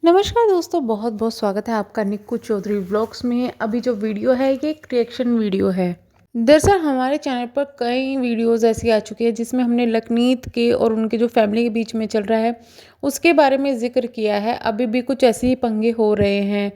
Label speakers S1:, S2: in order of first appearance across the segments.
S1: नमस्कार दोस्तों, बहुत बहुत स्वागत है आपका निक्कू चौधरी व्लॉग्स में। अभी जो वीडियो है ये एक रिएक्शन वीडियो है। दरअसल हमारे चैनल पर कई वीडियोस ऐसी आ चुकी है जिसमें हमने लखनीत के और उनके जो फैमिली के बीच में चल रहा है उसके बारे में जिक्र किया है। अभी भी कुछ ऐसे ही पंगे हो रहे हैं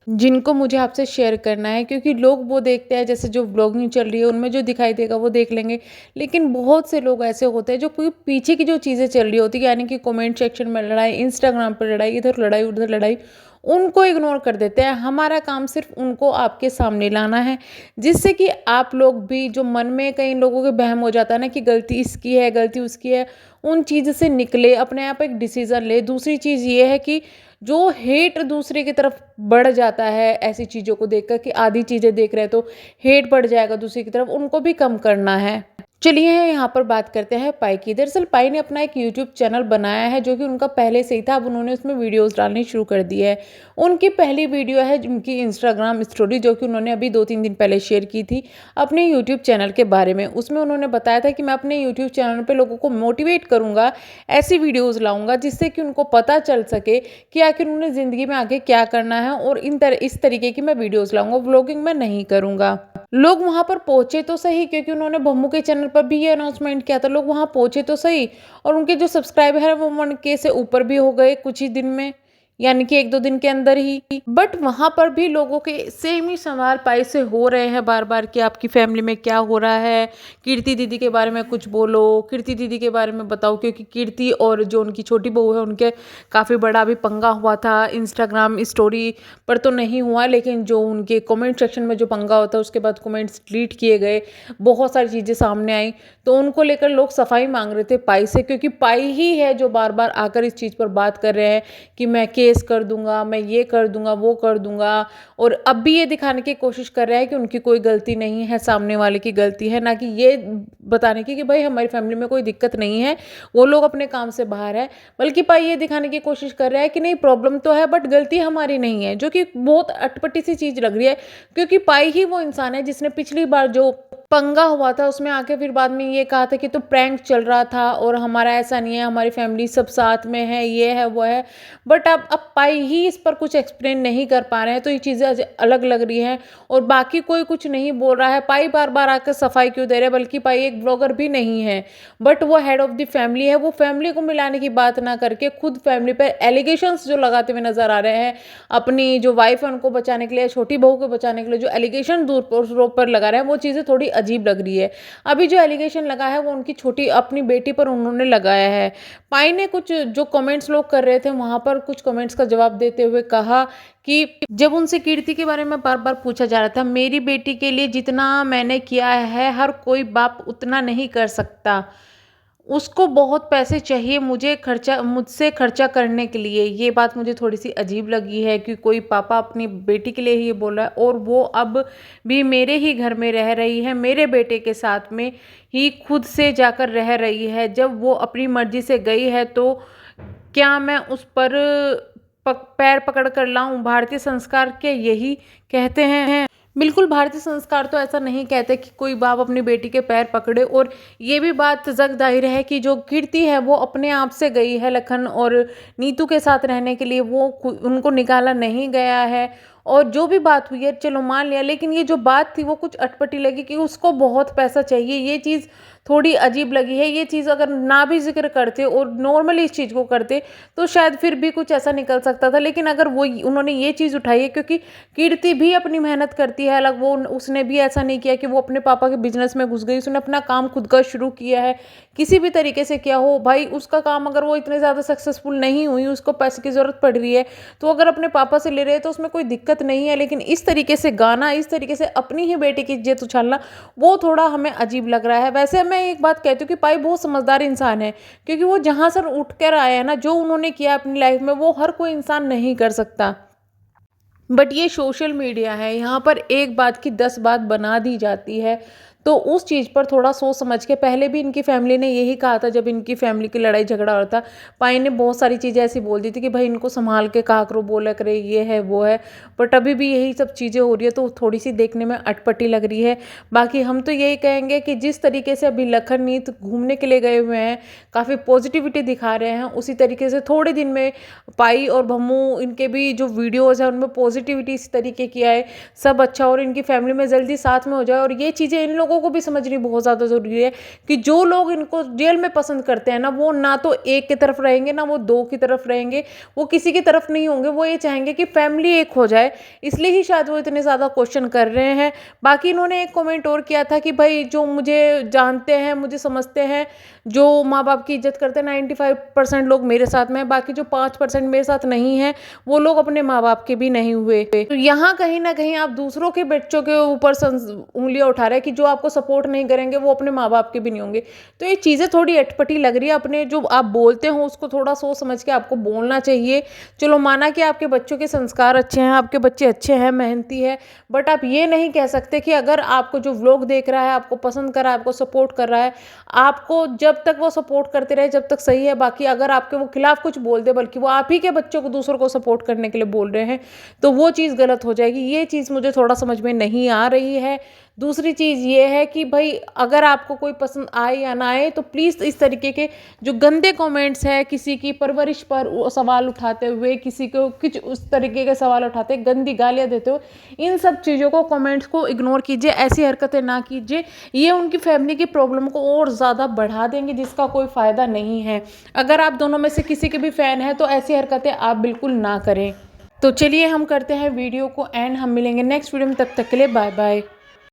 S1: जिनको मुझे आपसे शेयर करना है, क्योंकि लोग वो देखते हैं जैसे जो व्लॉगिंग चल रही है उनमें जो दिखाई देगा वो देख लेंगे। लेकिन बहुत से लोग ऐसे होते हैं जो कोई पीछे की जो चीज़ें चल रही होती है, यानी कि कमेंट सेक्शन में लड़ाई, इंस्टाग्राम पर लड़ाई, इधर लड़ाई उधर लड़ाई, उनको इग्नोर कर देते हैं। हमारा काम सिर्फ उनको आपके सामने लाना है, जिससे कि आप लोग भी, जो मन में कई लोगों के वहम हो जाता है ना कि गलती इसकी है गलती उसकी है, उन चीज़ से निकले, अपने आप एक डिसीज़न ले। दूसरी चीज़ ये है कि जो हेट दूसरे की तरफ बढ़ जाता है ऐसी चीज़ों को देखकर, कि आधी चीज़ें देख रहे हैं तो हेट बढ़ जाएगा दूसरे की तरफ, उनको भी कम करना है। चलिए यहाँ पर बात करते हैं पाई की। दरअसल पाई ने अपना एक यूट्यूब चैनल बनाया है जो कि उनका पहले से ही था। अब उन्होंने उसमें वीडियोस डालनी शुरू कर दी है। उनकी पहली वीडियो है उनकी इंस्टाग्राम स्टोरी, जो कि उन्होंने अभी 2-3 दिन पहले शेयर की थी अपने यूट्यूब चैनल के बारे में। उसमें उन्होंने बताया था कि मैं अपने यूट्यूब चैनल पर लोगों को मोटिवेट करूँगा, ऐसी वीडियोज़ लाऊँगा जिससे कि उनको पता चल सके कि आखिर उन्हें ज़िंदगी में आगे क्या करना है, और इस तरीके की मैं वीडियोज़ लाऊँगा, व्लॉगिंग मैं नहीं करूँगा। लोग वहाँ पर पहुँचे तो सही, क्योंकि उन्होंने भम्मू के चैनल पर भी ये अनाउंसमेंट किया था। लोग वहाँ पहुँचे तो सही, और उनके जो सब्सक्राइबर है वो 1K से ऊपर भी हो गए कुछ ही दिन में, यानी कि 1-2 दिन के अंदर ही। बट वहाँ पर भी लोगों के सेम ही सवाल पाई से हो रहे हैं बार बार कि आपकी फैमिली में क्या हो रहा है, कीर्ति दीदी के बारे में कुछ बोलो, कीर्ति दीदी के बारे में बताओ। क्योंकि कीर्ति और जो उनकी छोटी बहू है उनके काफ़ी बड़ा भी पंगा हुआ था। इंस्टाग्राम स्टोरी पर तो नहीं हुआ, लेकिन जो उनके कमेंट सेक्शन में जो पंगा होता है उसके बाद कमेंट्स डिलीट किए गए, बहुत सारी चीज़ें सामने आई। तो उनको लेकर लोग सफाई मांग रहे थे पाई से, क्योंकि पाई ही है जो बार बार आकर इस चीज़ पर बात कर रहे हैं कि मैं केस कर दूंगा, मैं ये कर दूंगा, वो कर दूंगा। और अब भी ये दिखाने की कोशिश कर रहे हैं कि उनकी कोई गलती नहीं है, सामने वाले की गलती है, ना कि ये बताने की कि भाई हमारी फैमिली में कोई दिक्कत नहीं है, वो लोग अपने काम से बाहर है। बल्कि पाई ये दिखाने की कोशिश कर रहा है कि नहीं, प्रॉब्लम तो है बट गलती हमारी नहीं है, जो कि बहुत अटपटी सी चीज़ लग रही है। क्योंकि पाई ही वो इंसान है जिसने पिछली बार जो पंगा हुआ था उसमें आके फिर बाद में ये कहा था कि तो प्रैंक चल रहा था और हमारा ऐसा नहीं है, हमारी फैमिली सब साथ में है, ये है वो है। बट अब पाई ही इस पर कुछ एक्सप्लेन नहीं कर पा रहे हैं, तो ये चीज़ें अलग लग रही हैं। और बाकी कोई कुछ नहीं बोल रहा है। पाई बार बार आकर सफाई क्यों दे रहे हैं? बल्कि पाई एक ब्लॉगर भी नहीं है, बट वो हेड ऑफ द फैमिली है। वो फैमिली को मिलाने की बात ना करके खुद फैमिली पर एलिगेशंस जो लगाते हुए नजर आ रहे हैं, अपनी जो वाइफ है उनको बचाने के लिए, छोटी बहू को बचाने के लिए जो एलिगेशन दूर पर लगा रहे हैं, वो चीज़ें थोड़ी अजीब लग रही है। अभी जो एलिगेशन लगा है वो उनकी छोटी अपनी बेटी पर उन्होंने लगाया है। पाई ने कुछ जो कमेंट्स लोग कर रहे थे वहां पर कुछ कमेंट्स का जवाब देते हुए कहा कि जब उनसे कीर्ति के बारे में बार बार पूछा जा रहा था, मेरी बेटी के लिए जितना मैंने किया है हर कोई बाप उतना नहीं कर सकता, उसको बहुत पैसे चाहिए मुझसे खर्चा करने के लिए। ये बात मुझे थोड़ी सी अजीब लगी है कि कोई पापा अपनी बेटी के लिए ही ये बोल रहा है, और वो अब भी मेरे ही घर में रह रही है, मेरे बेटे के साथ में ही खुद से जाकर रह रही है। जब वो अपनी मर्जी से गई है तो क्या मैं उस पर पैर पकड़ कर लाऊं? भारतीय संस्कार के यही कहते हैं? बिल्कुल, भारतीय संस्कार तो ऐसा नहीं कहते कि कोई बाप अपनी बेटी के पैर पकड़े। और ये भी बात जग जाहिर है कि जो कीर्ति है वो अपने आप से गई है लखन और नीतू के साथ रहने के लिए, वो उनको निकाला नहीं गया है। और जो भी बात हुई है चलो मान लिया, लेकिन ये जो बात थी वो कुछ अटपटी लगी कि उसको बहुत पैसा चाहिए। ये चीज़ थोड़ी अजीब लगी है। ये चीज़ अगर ना भी जिक्र करते और नॉर्मली इस चीज़ को करते तो शायद फिर भी कुछ ऐसा निकल सकता था। लेकिन अगर वो उन्होंने ये चीज़ उठाई है, क्योंकि कीर्ति भी अपनी मेहनत करती है अलग, वो उसने भी ऐसा नहीं किया कि वो अपने पापा के बिजनेस में घुस गई। उसने अपना काम खुद का शुरू किया है, किसी भी तरीके से किया हो। भाई उसका काम अगर वो इतने ज़्यादा सक्सेसफुल नहीं हुई, उसको पैसे की ज़रूरत पड़ रही है, तो अगर अपने पापा से ले रहे हैं तो उसमें कोई दिक्कत नहीं है। लेकिन इस तरीके से गाना, इस तरीके से अपनी ही बेटी की इज्जत उछालना, वो थोड़ा हमें अजीब लग रहा है। वैसे मैं एक बात कहती हूँ कि पाई बहुत समझदार इंसान है, क्योंकि वो जहाँ से उठ कर आए हैं ना, जो उन्होंने किया अपनी लाइफ में, वो हर कोई इंसान नहीं कर सकता। बट ये सोशल मीडिया है, यहाँ पर एक बात की 10 बात बना दी जाती है। तो उस चीज़ पर थोड़ा सोच समझ के, पहले भी इनकी फैमिली ने यही कहा था जब इनकी फैमिली की लड़ाई झगड़ा हो रहा था, पाई ने बहुत सारी चीज़ें ऐसी बोल दी थी कि भाई इनको संभाल के कहा करो, बोला करे, ये है वो है, बट अभी भी यही सब चीज़ें हो रही है तो थोड़ी सी देखने में अटपटी लग रही है। बाकी हम तो यही कहेंगे कि जिस तरीके से अभी लखननीत घूमने के लिए गए हुए हैं, काफ़ी पॉजिटिविटी दिखा रहे हैं, उसी तरीके से थोड़े दिन में पाई और भम्मू इनके भी जो वीडियोज़ हैं उनमें पॉजिटिविटी इस तरीके की आए, सब अच्छा और इनकी फैमिली में जल्दी साथ में हो जाए। और ये चीज़ें इन लोगों को भी समझनी बहुत ज़्यादा ज़रूरी है कि जो लोग इनको रियल में पसंद करते हैं ना, वो ना तो एक की तरफ रहेंगे ना वो दो की तरफ रहेंगे, वो किसी की तरफ नहीं होंगे, वो ये चाहेंगे कि फैमिली एक हो जाए। इसलिए ही शायद वो इतने ज़्यादा क्वेश्चन कर रहे हैं। बाकी इन्होंने एक कमेंट और किया था कि भाई जो मुझे जानते हैं, मुझे समझते हैं, जो माँ बाप की इज्जत करते हैं, 95% लोग मेरे साथ में हैं, बाकी जो 5% मेरे साथ नहीं है वो लोग अपने माँ बाप के भी नहीं हुए। तो यहाँ कहीं ना कहीं आप दूसरों के बच्चों के ऊपर उंगलियां उठा रहे हैं कि जो आपको सपोर्ट नहीं करेंगे वो अपने माँ बाप के भी नहीं होंगे। तो ये चीज़ें थोड़ी अटपटी लग रही है। अपने जो आप बोलते हो उसको थोड़ा सोच समझ के आपको बोलना चाहिए। चलो माना कि आपके बच्चों के संस्कार अच्छे हैं, आपके बच्चे अच्छे हैं, मेहनती है, बट आप ये नहीं कह सकते कि अगर आपको जो व्लॉग देख रहा है, आपको पसंद कर रहा है, आपको सपोर्ट कर रहा है, आपको जब तक वो सपोर्ट करते रहे जब तक सही है, बाकी अगर आपके वो खिलाफ कुछ बोल दे, बल्कि वो आप ही के बच्चों को दूसरों को सपोर्ट करने के लिए बोल रहे हैं, तो वो चीज़ गलत हो जाएगी। ये चीज़ मुझे थोड़ा समझ में नहीं आ रही है। दूसरी चीज़ ये है कि भाई अगर आपको कोई पसंद आए या ना आए तो प्लीज़ इस तरीके के जो गंदे कमेंट्स हैं, किसी की परवरिश पर सवाल उठाते हुए, किसी को कुछ उस तरीके के सवाल उठाते, गंदी गालियाँ देते हुए, इन सब चीज़ों को, कमेंट्स को इग्नोर कीजिए, ऐसी हरकतें ना कीजिए। ये उनकी फैमिली की प्रॉब्लम को और ज़्यादा बढ़ा देंगे जिसका कोई फ़ायदा नहीं है। अगर आप दोनों में से किसी के भी फ़ैन हैं तो ऐसी हरकतें आप बिल्कुल ना करें। तो चलिए हम करते हैं वीडियो को एंड, हम मिलेंगे नेक्स्ट वीडियो में, तब तक के लिए बाय बाय।